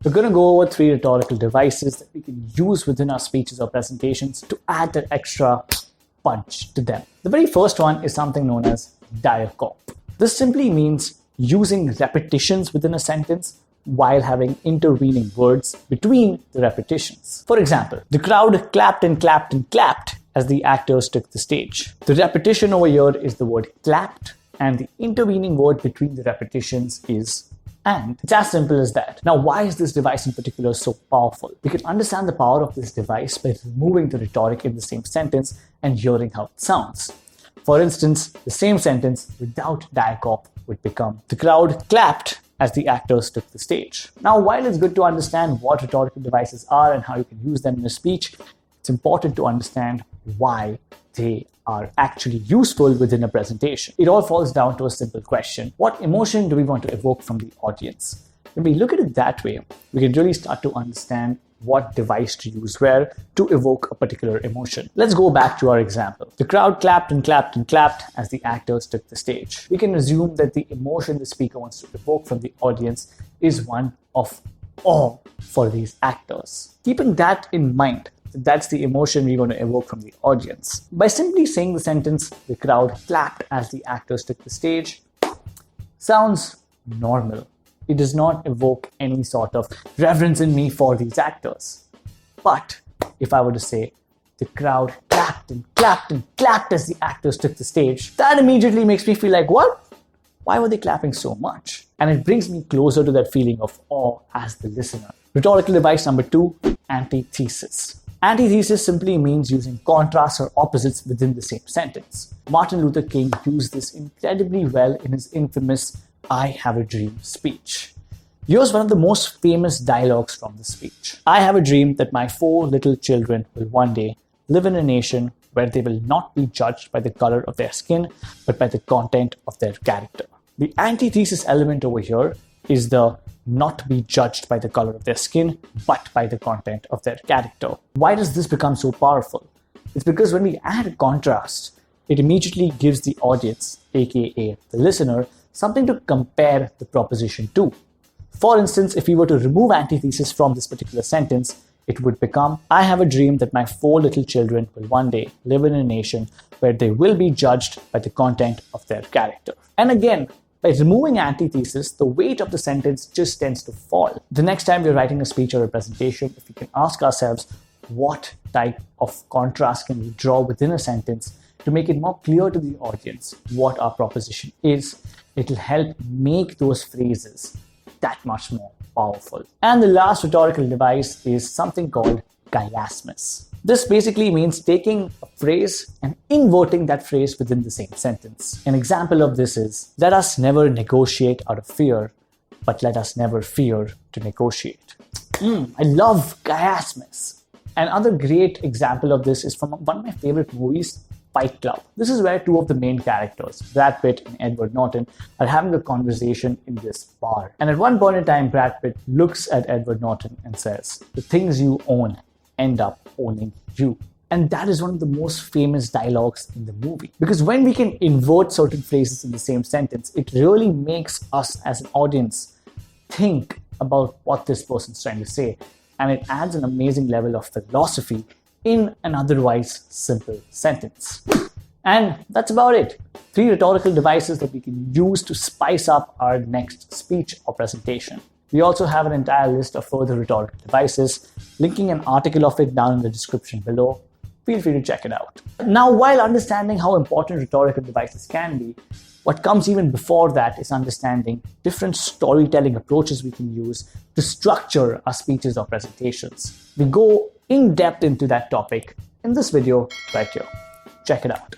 We're going to go over 3 rhetorical devices that we can use within our speeches or presentations to add that extra punch to them. The very first one is something known as Diacope. This simply means using repetitions within a sentence while having intervening words between the repetitions. For example, the crowd clapped and clapped and clapped as the actors took the stage. The repetition over here is the word clapped, and the intervening word between the repetitions is and. It's as simple as that. Now, why is this device in particular so powerful? We can understand the power of this device by removing the rhetoric in the same sentence and hearing how it sounds. For instance, the same sentence without Diacope would become, the crowd clapped as the actors took the stage. Now, while it's good to understand what rhetorical devices are and how you can use them in a speech, it's important to understand why they are actually useful within a presentation. It all falls down to a simple question. What emotion do we want to evoke from the audience? When we look at it that way, we can really start to understand what device to use where to evoke a particular emotion. Let's go back to our example. The crowd clapped and clapped and clapped as the actors took the stage. We can assume that the emotion the speaker wants to evoke from the audience is one of awe for these actors. Keeping that in mind, that's the emotion we're going to evoke from the audience. By simply saying the sentence, the crowd clapped as the actors took the stage, sounds normal. It does not evoke any sort of reverence in me for these actors. But if I were to say, the crowd clapped and clapped and clapped as the actors took the stage, that immediately makes me feel like, what? Why were they clapping so much? And it brings me closer to that feeling of awe as the listener. Rhetorical device number 2, antithesis. Antithesis simply means using contrasts or opposites within the same sentence. Martin Luther King used this incredibly well in his infamous I Have a Dream speech. Here's one of the most famous dialogues from the speech. I have a dream that my 4 little children will one day live in a nation where they will not be judged by the color of their skin, but by the content of their character. The antithesis element over here is the not be judged by the color of their skin, but by the content of their character. Why does this become so powerful? It's because when we add a contrast, it immediately gives the audience, aka the listener, something to compare the proposition to. For instance, if we were to remove antithesis from this particular sentence, it would become, I have a dream that my 4 little children will one day live in a nation where they will be judged by the content of their character. And again, by removing antithesis, the weight of the sentence just tends to fall. The next time we're writing a speech or a presentation, if we can ask ourselves, what type of contrast can we draw within a sentence to make it more clear to the audience what our proposition is, it'll help make those phrases that much more powerful. And the last rhetorical device is something called chiasmus. This basically means taking a phrase and inverting that phrase within the same sentence. An example of this is, let us never negotiate out of fear, but let us never fear to negotiate. I love chiasmus. Another great example of this is from one of my favorite movies, Fight Club. This is where 2 of the main characters, Brad Pitt and Edward Norton, are having a conversation in this bar. And at one point in time, Brad Pitt looks at Edward Norton and says, the things you own end up owning you. And that is one of the most famous dialogues in the movie. Because when we can invert certain phrases in the same sentence, it really makes us as an audience think about what this person's trying to say. And it adds an amazing level of philosophy in an otherwise simple sentence. And that's about it. 3 rhetorical devices that we can use to spice up our next speech or presentation. We also have an entire list of further rhetorical devices, linking an article of it down in the description below. Feel free to check it out. Now, while understanding how important rhetorical devices can be, what comes even before that is understanding different storytelling approaches we can use to structure our speeches or presentations. We go in depth into that topic in this video right here. Check it out.